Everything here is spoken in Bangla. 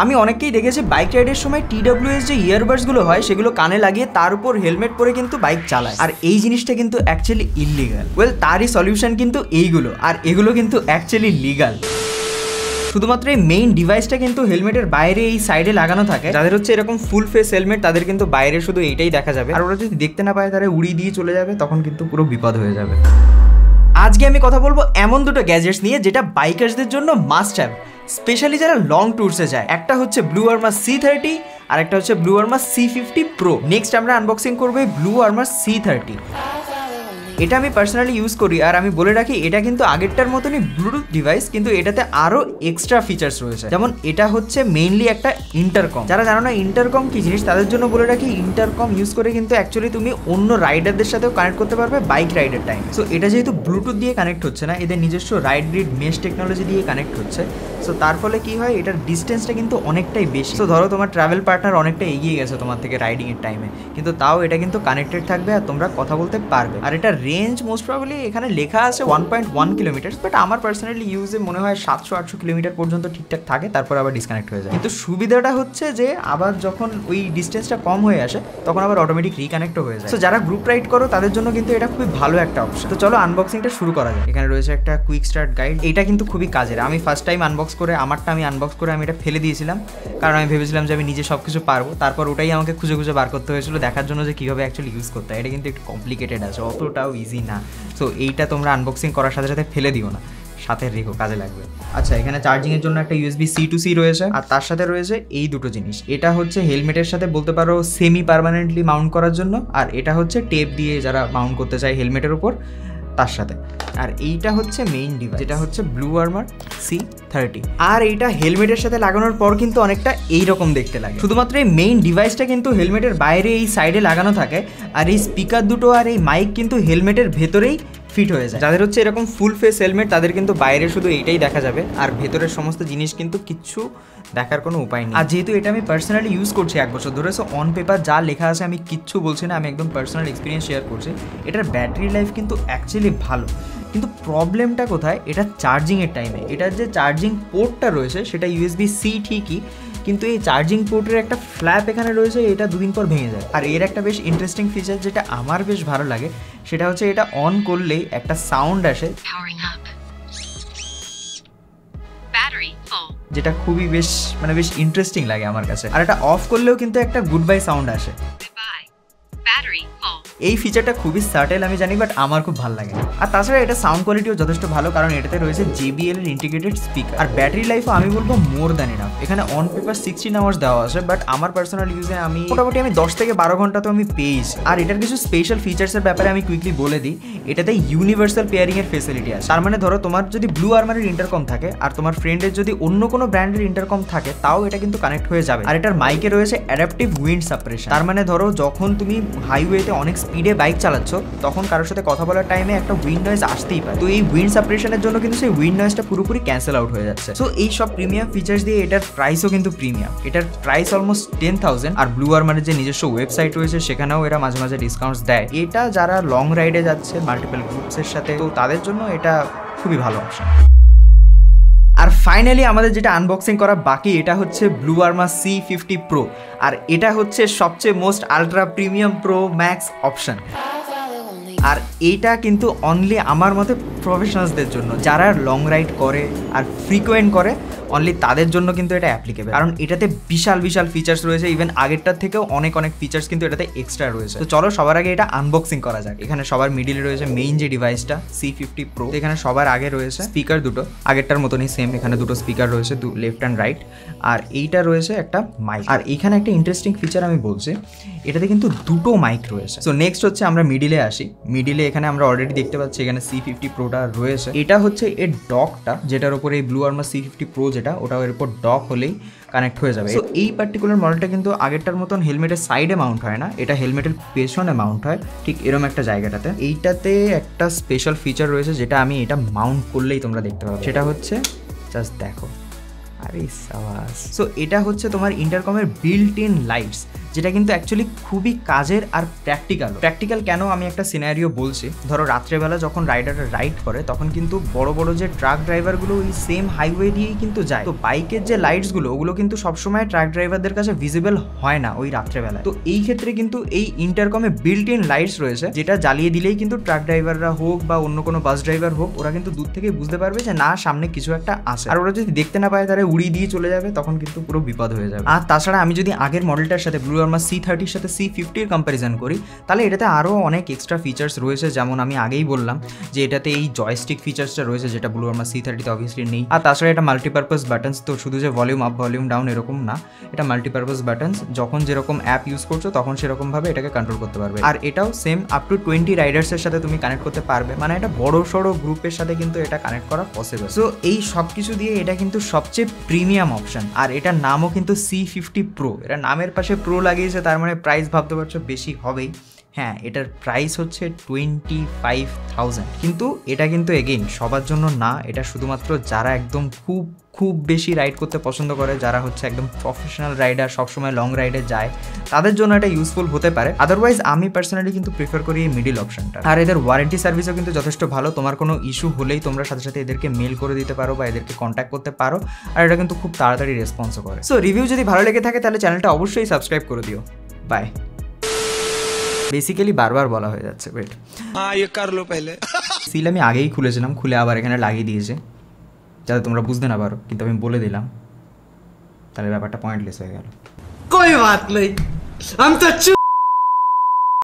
আমি অনেককেই দেখেছি বাইক রাইডের সময় TWS যে ইয়ারবাডসগুলো হয় সেগুলো কানে লাগিয়ে তার উপর হেলমেট পরে কিন্তু বাইক চালায়, আর এই জিনিসটা কিন্তু অ্যাকচুয়ালি ইললিগাল। ওয়েল, তারই সলিউশন কিন্তু এইগুলো, আর এগুলো কিন্তু অ্যাকচুয়ালি লিগাল। শুধুমাত্র এই মেইন ডিভাইসটা কিন্তু হেলমেটের বাইরে এই সাইডে লাগানো থাকে। যাদের হচ্ছে এরকম ফুল ফেস হেলমেট তাদের কিন্তু বাইরে শুধু এইটাই দেখা যাবে, আর ওরা যদি দেখতে না পায় তারা উড়িয়ে দিয়ে চলে যাবে, তখন কিন্তু পুরো বিপদ হয়ে যাবে। আজকে আমি কথা বলবো এমন দুটো গ্যাজেটস নিয়ে যেটা বাইকার্সদের জন্য মাস্ট হ্যাভ, স্পেশালি যারা লং ট্যুরসে যায়। একটা হচ্ছে ব্লু আর্মার C30 আর একটা হচ্ছে blue armour C50 Pro। Next আমরা আনবক্সিং করবো ব্লু আর্মার C30। এটা আমি পার্সোনালি ইউজ করি, আর আমি বলে রাখি এটা কিন্তু আগেরটার মতনই ব্লুটুথ ডিভাইস, কিন্তু এটাতে আরো এক্সট্রা ফিচার্স রয়েছে। যেমন এটা হচ্ছে মেইনলি একটা ইন্টারকম। যারা জানো না ইন্টারকম কি জিনিস তাদের জন্য বলে রাখি, ইন্টারকম ইউজ করে কিন্তু অ্যাকচুয়ালি তুমি অন্য রাইডারদের সাথেও কানেক্ট করতে পারবে বাইক রাইডের টাইম। সো এটা যেহেতু ব্লুটুথ দিয়ে কানেক্ট হচ্ছে না, এদের নিজস্ব রাইড গ্রিড মেশ টেকনোলজি দিয়ে কানেক্ট হচ্ছে। সো তার ফলে কি হয়, এটার ডিস্টেন্সটা কিন্তু অনেকটাই বেশি। সো ধরো তোমার ট্রাভেল পার্টনার অনেকটা এগিয়ে গেছে তোমার থেকে রাইডিংয়ের টাইমে, কিন্তু তাও এটা কিন্তু কানেক্টেড থাকবে আর তোমরা কথা বলতে পারবে। আর এটা রেঞ্জ মোস্ট প্রবাবলি এখানে লেখা আছে 1.1 কিলোমিটার, বাট আমার পার্সোনালি ইউজে মনে হয় 700-800 কিলোমিটার পর্যন্ত ঠিকঠাক থাকে, তারপর আবার ডিসকানেক্ট হয়ে যায়। কিন্তু সুবিধাটা হচ্ছে যে আবার যখন ওই ডিস্টেন্সটা কম হয়ে আসে তখন আবার অটোমেটিক রিকানেক্টও হয়ে যায়। সো যারা গ্রুপ রাইড করো তাদের জন্য কিন্তু এটা খুবই ভালো একটা অপশন। তো চলো আনবক্সিংটা শুরু করা যায়। এখানে রয়েছে একটা কুইক স্টার্ট গাইড, এটা কিন্তু খুবই কাজের। আমি ফার্স্ট টাইম আনবক্স করে আমি আনবক্স করে আমি এটা ফেলে দিয়েছিলাম, কারণ আমি ভেবেছিলাম যে আমি নিজে সব কিছু পারবো। তারপর ওটাই আমাকে খুঁজে খুঁজে বার করতে হয়েছিল দেখার জন্য যে কীভাবে অ্যাকচুয়ালি ইউজ করতে হয়। এটা কিন্তু একটু কমপ্লিকেটেড আছে, অতটাও ইজি না। সো এইটা তোমরা আনবক্সিং করার সাথে সাথে ফেলে দিও না, সাথে রেখো, কাজে লাগবে। আচ্ছা, এখানে চার্জিংয়ের জন্য একটা USB C to C রয়েছে, আর তার সাথে রয়েছে এই দুটো জিনিস। এটা হচ্ছে হেলমেটের সাথে বলতে পারো সেমি পার্মানেন্টলি মাউন্ট করার জন্য, আর এটা হচ্ছে টেপ দিয়ে যারা মাউন্ট করতে চায় হেলমেটের উপর তার সাথে। আর এইটা হচ্ছে মেইন ডিভাইস, যেটা হচ্ছে ব্লু আর্মার C30। আর এইটা হেলমেটের সাথে লাগানোর পর কিন্তু অনেকটা এইরকম দেখতে লাগে। শুধুমাত্র এই মেইন ডিভাইসটা কিন্তু হেলমেটের বাইরে এই সাইডে লাগানো থাকে, আর এই স্পিকার দুটো আর এই মাইক কিন্তু হেলমেটের ভেতরেই ফিট হয়ে যায়। যাদের হচ্ছে এরকম ফুল ফেস হেলমেট তাদের কিন্তু বাইরে শুধু এইটাই দেখা যাবে, আর ভেতরের সমস্ত জিনিস কিন্তু কিচ্ছু দেখার কোনো উপায় নেই। আর যেহেতু এটা আমি পার্সোনালি ইউজ করছি 1 বছর ধরে, সো অন পেপার যা লেখা আছে আমি কিচ্ছু বলছি না, আমি একদম পার্সোনাল এক্সপিরিয়েন্স শেয়ার করছি। এটার ব্যাটারি লাইফ কিন্তু অ্যাকচুয়ালি ভালো, কিন্তু প্রবলেমটা কোথায়, এটা চার্জিংয়ের টাইমে। এটার যে চার্জিং পোর্টটা রয়েছে সেটা USB-C ঠিকই, কিন্তু এই চার্জিং পোর্টের একটা ফ্ল্যাপ এখানে রয়েছে, এটা 2 দিন পর ভেঙে যায়। আর এর একটা বেশ ইন্টারেস্টিং ফিচার যেটা আমার বেশ ভালো লাগে, সেটা হচ্ছে এটা অন করলেই একটা সাউন্ড আসে, যেটা খুবই বেশ ইন্টারেস্টিং লাগে আমার কাছে। আর এটা অফ করলেও কিন্তু একটা গুড বাই সাউন্ড আসে। এই ফিচারটা খুবই সাটেল আমি জানি, বাট আমার খুব ভালো লাগে। আর তাছাড়া এটা সাউন্ড কোয়ালিটিও যথেষ্ট ভালো, কারণ এটাতে রয়েছে JBL এর ইন্টিগ্রেটেড স্পিকার। আর ব্যাটারি লাইফও আমি বলবো মোর দ্যান এনাফ। এখানে অন পেপার 16 আওয়ার্স দেওয়া আছে, বাট আমার পার্সোনাল ইউজে আমি মোটামুটি 10 থেকে 12 ঘন্টা তো আমি পেয়েছি। আর এটার কিছু স্পেশাল ফিচার্সের ব্যাপারে আমি কুইকলি বলে দিই। এটাতে ইউনিভার্সাল পেয়ারিং এর ফেসিলিটি আছে। তার মানে ধরো তোমার যদি ব্লু আর্মারের ইন্টারকম থাকে আর তোমার ফ্রেন্ডের যদি অন্য কোনো ব্র্যান্ডের ইন্টারকম থাকে, তাও এটা কিন্তু কানেক্ট হয়ে যাবে। আর এটার মাইকে রয়েছে অ্যাডাপটিভ উইন্ড সাপ্রেশন। তার মানে ধরো যখন তুমি হাইওয়েতে অনেক স্পিডে বাইক চালাচ্ছ, তখন কারোর সাথে কথা বলার টাইমে একটা উইন্ড নয়েজ আসতেই পারে। তো এই উইন্ড সাপ্রেশনের জন্য কিন্তু সেই উইন্ড নয়েজটা পুরোপুরি ক্যান্সেল আউট হয়ে যাচ্ছে। সো এই সব প্রিমিয়াম ফিচার্স দিয়ে এটার প্রাইসও কিন্তু প্রিমিয়াম। এটার প্রাইস অলমোস্ট 10,000। আর ব্লু আর্মারের যে নিজস্ব ওয়েবসাইট রয়েছে সেখানেও এরা মাঝে মাঝে ডিসকাউন্টস দেয়। এটা যারা লং রাইডে যাচ্ছে মাল্টিপল গ্রুপসের সাথে, তো তাদের জন্য এটা খুবই ভালো অপশন। আর ফাইনালি আমাদের যেটা আনবক্সিং করা বাকি, এটা হচ্ছে ব্লু আর্মার C50 Pro। আর এটা হচ্ছে সবচেয়ে most ultra premium pro max option. আর এইটা কিন্তু অনলি আমার মতে প্রফেশনালসদের জন্য, যারা লং রাইড করে আর ফ্রিকোয়েন্ট করে, অনলি তাদের জন্য কিন্তু এটা অ্যাপ্লিকেবল। কারণ এটাতে বিশাল বিশাল ফিচার্স রয়েছে, ইভেন আগেরটার থেকেও অনেক ফিচার্স কিন্তু এটাতে এক্সট্রা রয়েছে। তো চলো সবার আগে এটা আনবক্সিং করা যাক। এখানে সবার মিডিলে রয়েছে মেইন যে ডিভাইসটা C50 Pro। এখানে সবার আগে রয়েছে স্পিকার দুটো, আগেরটার মতনই সেম। এখানে দুটো স্পিকার রয়েছে, লেফট অ্যান্ড রাইট। আর এইটা রয়েছে একটা মাইক। আর এখানে একটা ইন্টারেস্টিং ফিচার আমি বলছি, এটাতে কিন্তু দুটো মাইক রয়েছে। সো নেক্সট হচ্ছে আমরা মিডিলে আসি। মিডিলে এখানে আমরা অলরেডি দেখতে পাচ্ছি এখানে C50 Proটা রয়েছে। এটা হচ্ছে এর ডকটা, যেটার উপরে এই ব্লু আর্মার C50 Pro যেটা, ওটা এর উপর ডক হলেই কানেক্ট হয়ে যাবে। সো এই পার্টিকুলার মডেলটা কিন্তু আগেরটার মতন হেলমেটের সাইডে মাউন্ট হয় না, এটা হেলমেটের পেছনে মাউন্ট হয়, ঠিক এরকম একটা জায়গাটাতে। এইটাতে একটা স্পেশাল ফিচার রয়েছে যেটা আমি এটা মাউন্ট করলেই তোমরা দেখতে পাবে, সেটা হচ্ছে জাস্ট দেখো। আরে সাবাস। সো এটা হচ্ছে তোমার ইন্টারকমের বিল্ট ইন লাইটস, যেটা কিন্তু অ্যাকচুয়ালি খুবই কাজের আর প্র্যাকটিক্যাল কেন আমি একটা সিনারিও বলছি। ধরো রাত্রেবেলা যখন রাইডাররা রাইড করে তখন কিন্তু বড় বড় যে ট্রাক ড্রাইভারগুলো ওই সেম হাইওয়ে দিয়েই কিন্তু যায়, তো বাইকের যে লাইটসগুলো ওগুলো কিন্তু সবসময় ট্রাক ড্রাইভারদের কাছে ভিজিবল হয় না ওই রাত্রেবেলা। তো এই ক্ষেত্রে কিন্তু এই ইন্টারকমে বিল্ট ইন লাইটস রয়েছে, যেটা জ্বালিয়ে দিলেই কিন্তু ট্রাক ড্রাইভাররা হোক বা অন্য কোনো বাস ড্রাইভার হোক ওরা কিন্তু দূর থেকে বুঝতে পারবে যে না সামনে কিছু একটা আসে। আর ওরা যদি দেখতে না পায় তাহলে উড়িয়ে দিয়ে চলে যাবে, তখন কিন্তু পুরো বিপদ হয়ে যাবে। আর তাছাড়া আমি যদি আগের মডেলটার সাথে ব্লু ওয়ার্মার C30 সাথে C50 কম্প্যারিজন করি তাহলে এটাতে আরও অনেক এক্সট্রা ফিচার্স রয়েছে। যেমন আমি আগেই বললাম যে এটাতে এই জয়স্টিক ফিচার্সটা রয়েছে যেটা ব্লু ওয়ার্মার C30 তে অবভিয়াসলি নেই। আর তাছাড়া এটা মাল্টিপারপাস বাটনস, তো শুধু যে ভলিউম আপ ভলিউম ডাউন এরকম না, এটা মাল্টিপারপাস বাটনস, যখন যেরকম অ্যাপ ইউজ করছো তখন সেরকমভাবে এটাকে কন্ট্রোল করতে পারবে। আর এটাও সেম আপ টু 20 রাইডার্সের সাথে তুমি কানেক্ট করতে পারবে, মানে এটা বড় সড়ো গ্রুপের সাথে কিন্তু এটা কানেক্ট করা পসিবল। সো এই সব কিছু দিয়ে এটা কিন্তু সবচেয়ে প্রিমিয়াম অপশন। আর এটার নামও কিন্তু C50 Pro, এটা নামের পাশে প্রো লাগিয়েছে তার মানে প্রাইস ভাবতে পারছো বেশি হবেই। হ্যাঁ, এটার প্রাইস হচ্ছে 25,000, কিন্তু এটা কিন্তু এগেইন সবার জন্য না, এটা শুধুমাত্র যারা একদম খুব খুব বেশি রাইড করতে পছন্দ করে, যারা হচ্ছে একদম প্রফেশনাল রাইডার, সবসময় লং রাইডে যায়, তাদের জন্য এটা ইউজফুল হতে পারে। আদারওয়াইজ আমি পার্সোনালি কিন্তু প্রিফার করি এই মিডিল অপশনটা। আর এদের ওয়ারেন্টি সার্ভিসও কিন্তু যথেষ্ট ভালো, তোমার কোনো ইস্যু হলেই তোমরা সাথে সাথে এদেরকে মেল করে দিতে পারো বা এদেরকে কন্ট্যাক্ট করতে পারো, আর এটা কিন্তু খুব তাড়াতাড়ি রেসপন্সও করে। সো রিভিউ যদি ভালো লেগে থাকে তাহলে চ্যানেলটা অবশ্যই সাবস্ক্রাইব করে দিও। বাই। বেসিক্যালি বারবার বলা হয়ে যাচ্ছে, ওয়েট, সিল আমি আগেই খুলেছিলাম, খুলে আবার এখানে লাগিয়ে দিয়েছে যাতে তোমরা বুঝতে না পারো, কিন্তু আমি বলে দিলাম, তাহলে ব্যাপারটা পয়েন্টলেস হয়ে গেল। কোই বাত নেই, আমি তো